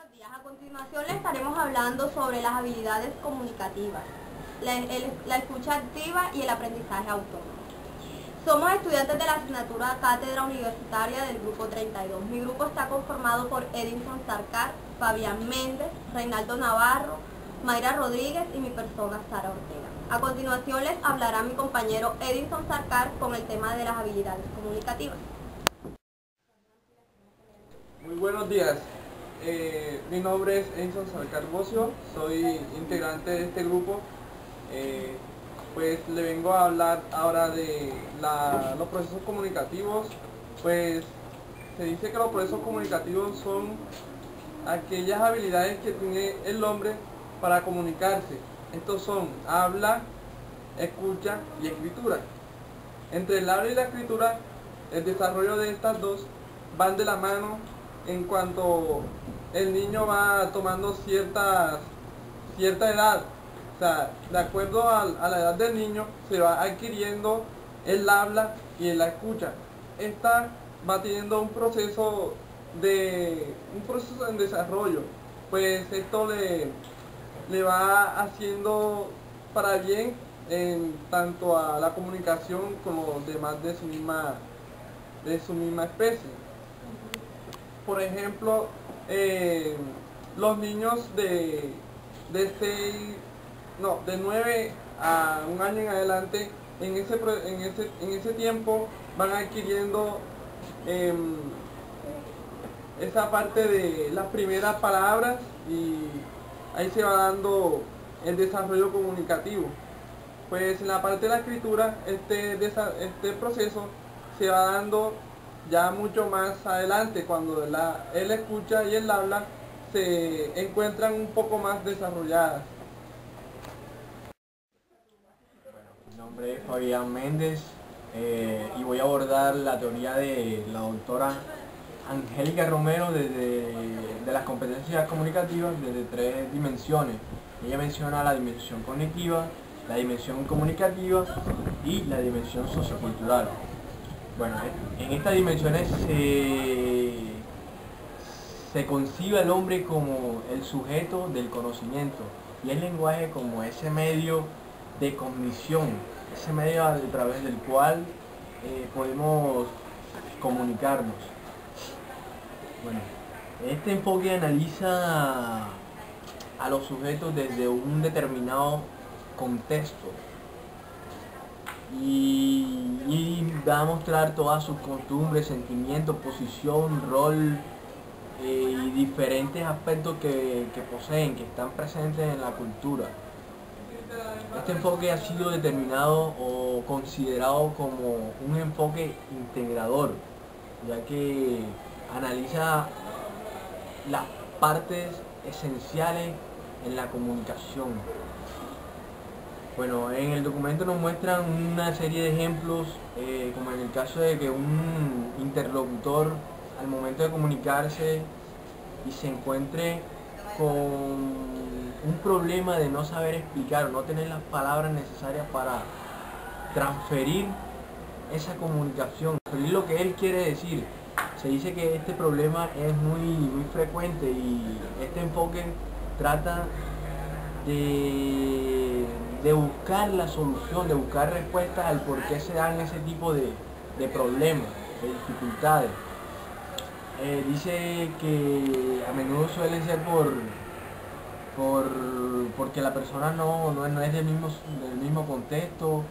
Buenos días. A continuación le estaremos hablando sobre las habilidades comunicativas, la escucha activa y el aprendizaje autónomo. Somos estudiantes de la asignatura Cátedra Universitaria del Grupo 32. Mi grupo está conformado por Edinson Sarkar, Fabián Méndez, Reinaldo Navarro, Mayra Rodríguez y mi persona, Sara Ortega. A continuación les hablará mi compañero Edinson Sarkar con el tema de las habilidades comunicativas. Muy buenos días. Mi nombre es Edinson Sarkar Bocio, soy integrante de este grupo. Pues le vengo a hablar ahora de los procesos comunicativos. Pues se dice que los procesos comunicativos son aquellas habilidades que tiene el hombre para comunicarse. Estos son habla, escucha y escritura. Entre el habla y la escritura, el desarrollo de estas dos van de la mano en cuanto el niño va tomando cierta edad. O sea, de acuerdo a la edad del niño se va adquiriendo el habla y la escucha. Esta va teniendo un proceso en desarrollo, pues esto le va haciendo para bien en tanto a la comunicación con los demás de su misma especie. Por ejemplo, los niños de 9 a un año en adelante, en ese tiempo van adquiriendo esa parte de las primeras palabras y ahí se va dando el desarrollo comunicativo. Pues en la parte de la escritura, este proceso se va dando ya mucho más adelante, cuando el escucha y el habla se encuentran un poco más desarrolladas. Mi nombre es Fabián Méndez y voy a abordar la teoría de la doctora Angélica Romero de las competencias comunicativas desde 3 dimensiones. Ella menciona la dimensión cognitiva, la dimensión comunicativa y la dimensión sociocultural. Bueno, en estas dimensiones se concibe al hombre como el sujeto del conocimiento y el lenguaje como ese medio de cognición, ese medio a través del cual podemos comunicarnos. Bueno, este enfoque analiza a los sujetos desde un determinado contexto y va a mostrar todas sus costumbres, sentimientos, posición, rol y diferentes aspectos que poseen, que están presentes en la cultura. Este enfoque ha sido determinado o considerado como un enfoque integrador, ya que analiza las partes esenciales en la comunicación. Bueno, en el documento nos muestran una serie de ejemplos, como en el caso de que un interlocutor al momento de comunicarse y se encuentre con un problema de no saber explicar o no tener las palabras necesarias para transferir esa comunicación, transferir lo que él quiere decir. Se dice que este problema es muy frecuente y este enfoque trata de buscar la solución, de buscar respuestas al por qué se dan ese tipo de problemas, de dificultades. Dice que a menudo suelen ser porque la persona no es del mismo contexto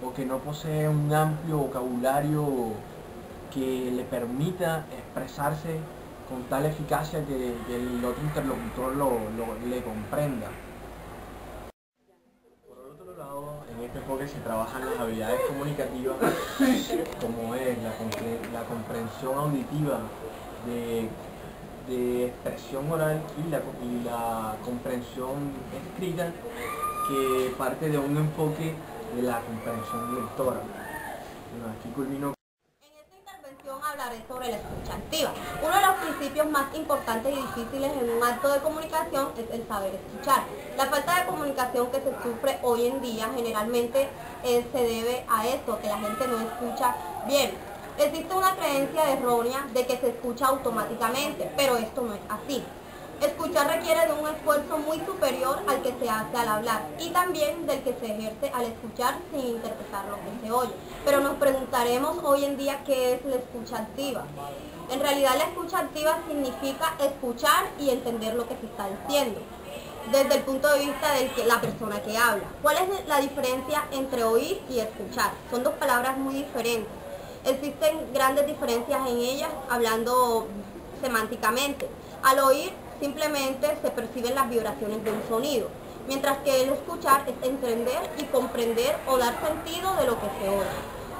o que no posee un amplio vocabulario que le permita expresarse con tal eficacia que el otro interlocutor le comprenda. Por otro lado, en este enfoque se trabajan las habilidades comunicativas como es la comprensión auditiva de expresión oral y la comprensión escrita, que parte de un enfoque de la comprensión lectora. Bueno, aquí culmino. En esta intervención hablaré sobre la escucha activa. Uno de los principios más importantes y difíciles en un acto de comunicación es el saber escuchar. La falta de comunicación que se sufre hoy en día generalmente se debe a esto, que la gente no escucha bien. Existe una creencia errónea de que se escucha automáticamente, pero esto no es así. Escuchar requiere de un esfuerzo muy superior al que se hace al hablar y también del que se ejerce al escuchar sin interpretar lo que se oye. Pero nos preguntaremos hoy en día qué es la escucha activa. En realidad la escucha activa significa escuchar y entender lo que se está diciendo desde el punto de vista de la persona que habla. ¿Cuál es la diferencia entre oír y escuchar? Son dos palabras muy diferentes. Existen grandes diferencias en ellas hablando semánticamente. Al oír simplemente se perciben las vibraciones de un sonido, mientras que el escuchar es entender y comprender o dar sentido de lo que se oye.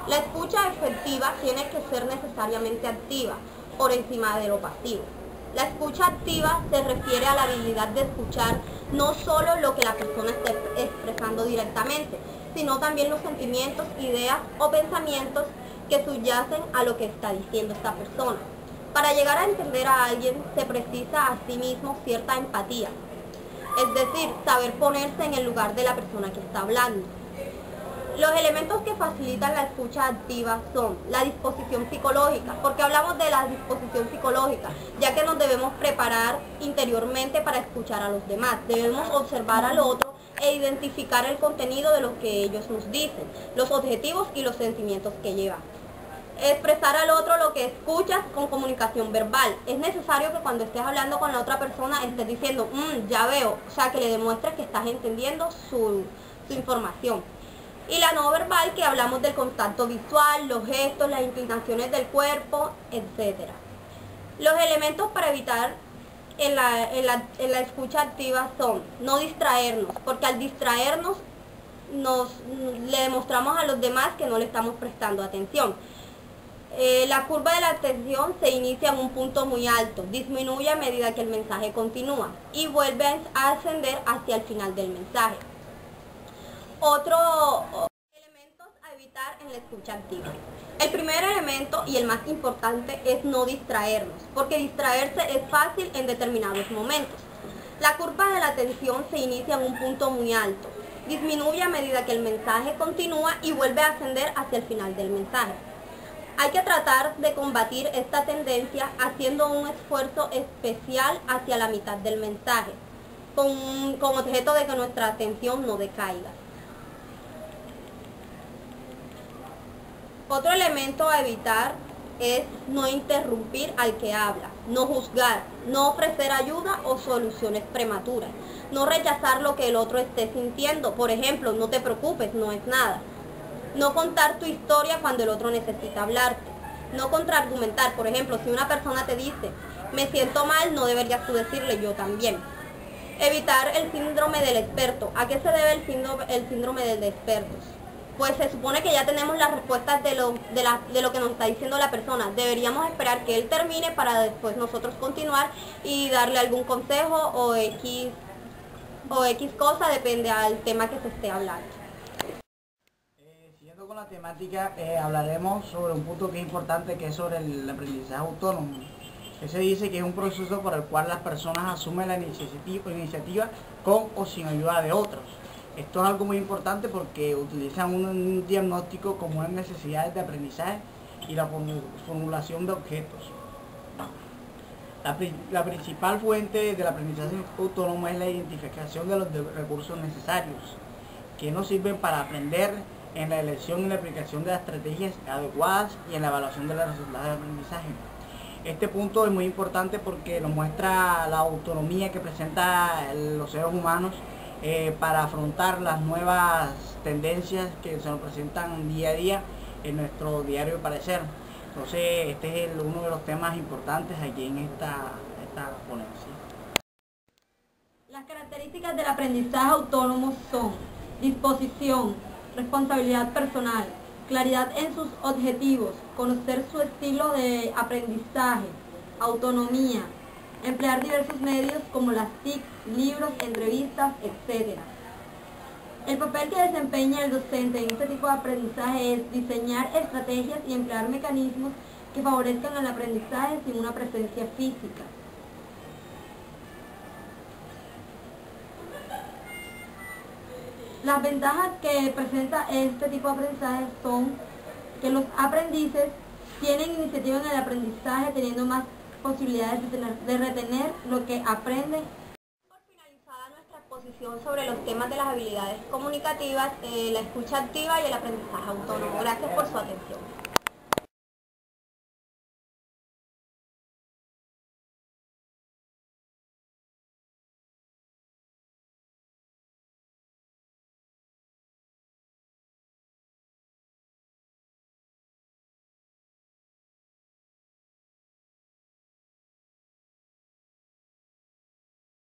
La escucha efectiva tiene que ser necesariamente activa, por encima de lo pasivo. La escucha activa se refiere a la habilidad de escuchar no solo lo que la persona está expresando directamente, sino también los sentimientos, ideas o pensamientos que subyacen a lo que está diciendo esta persona. Para llegar a entender a alguien se precisa a sí mismo cierta empatía, es decir, saber ponerse en el lugar de la persona que está hablando. Los elementos que facilitan la escucha activa son la disposición psicológica. ¿Por qué hablamos de la disposición psicológica? Ya que nos debemos preparar interiormente para escuchar a los demás. Debemos observar al otro e identificar el contenido de lo que ellos nos dicen, los objetivos y los sentimientos que llevan. Expresar al otro lo que escuchas con comunicación verbal. Es necesario que cuando estés hablando con la otra persona estés diciendo, ya veo, o sea, que le demuestres que estás entendiendo su información. Y la no verbal, que hablamos del contacto visual, los gestos, las inclinaciones del cuerpo, etc. Los elementos para evitar en la escucha activa son no distraernos, porque al distraernos le demostramos a los demás que no le estamos prestando atención. La curva de la atención se inicia en un punto muy alto, disminuye a medida que el mensaje continúa y vuelve a ascender hacia el final del mensaje. Otros elementos a evitar en la escucha activa. El primer elemento y el más importante es no distraernos, porque distraerse es fácil en determinados momentos. La curva de la atención se inicia en un punto muy alto, disminuye a medida que el mensaje continúa y vuelve a ascender hacia el final del mensaje. Hay que tratar de combatir esta tendencia haciendo un esfuerzo especial hacia la mitad del mensaje, con objeto de que nuestra atención no decaiga. Otro elemento a evitar es no interrumpir al que habla, no juzgar, no ofrecer ayuda o soluciones prematuras, no rechazar lo que el otro esté sintiendo. Por ejemplo, no te preocupes, no es nada. No contar tu historia cuando el otro necesita hablarte. No contraargumentar. Por ejemplo, si una persona te dice, me siento mal, no deberías tú decirle, yo también. Evitar el síndrome del experto. ¿A qué se debe el síndrome del experto? Pues se supone que ya tenemos las respuestas de lo que nos está diciendo la persona. Deberíamos esperar que él termine para después nosotros continuar y darle algún consejo o X cosa, depende al tema que se esté hablando. Siguiendo con la temática, hablaremos sobre un punto que es importante, que es sobre el aprendizaje autónomo. Que se dice que es un proceso por el cual las personas asumen la iniciativa con o sin ayuda de otros. Esto es algo muy importante porque utilizan un diagnóstico como unas necesidades de aprendizaje y la formulación de objetos. La principal fuente del aprendizaje autónomo es la identificación de los recursos necesarios que nos sirven para aprender, en la elección y la aplicación de las estrategias adecuadas y en la evaluación de los resultados de aprendizaje. Este punto es muy importante porque nos muestra la autonomía que presentan los seres humanos para afrontar las nuevas tendencias que se nos presentan día a día en nuestro diario parecer. Entonces este es uno de los temas importantes aquí en esta ponencia. Las características del aprendizaje autónomo son disposición, responsabilidad personal, claridad en sus objetivos, conocer su estilo de aprendizaje, autonomía, emplear diversos medios como las TIC, libros, entrevistas, etc. El papel que desempeña el docente en este tipo de aprendizaje es diseñar estrategias y emplear mecanismos que favorezcan el aprendizaje sin una presencia física. Las ventajas que presenta este tipo de aprendizaje son que los aprendices tienen iniciativa en el aprendizaje teniendo más posibilidades de retener lo que aprenden. Por finalizada nuestra exposición sobre los temas de las habilidades comunicativas, la escucha activa y el aprendizaje autónomo. Gracias por su atención.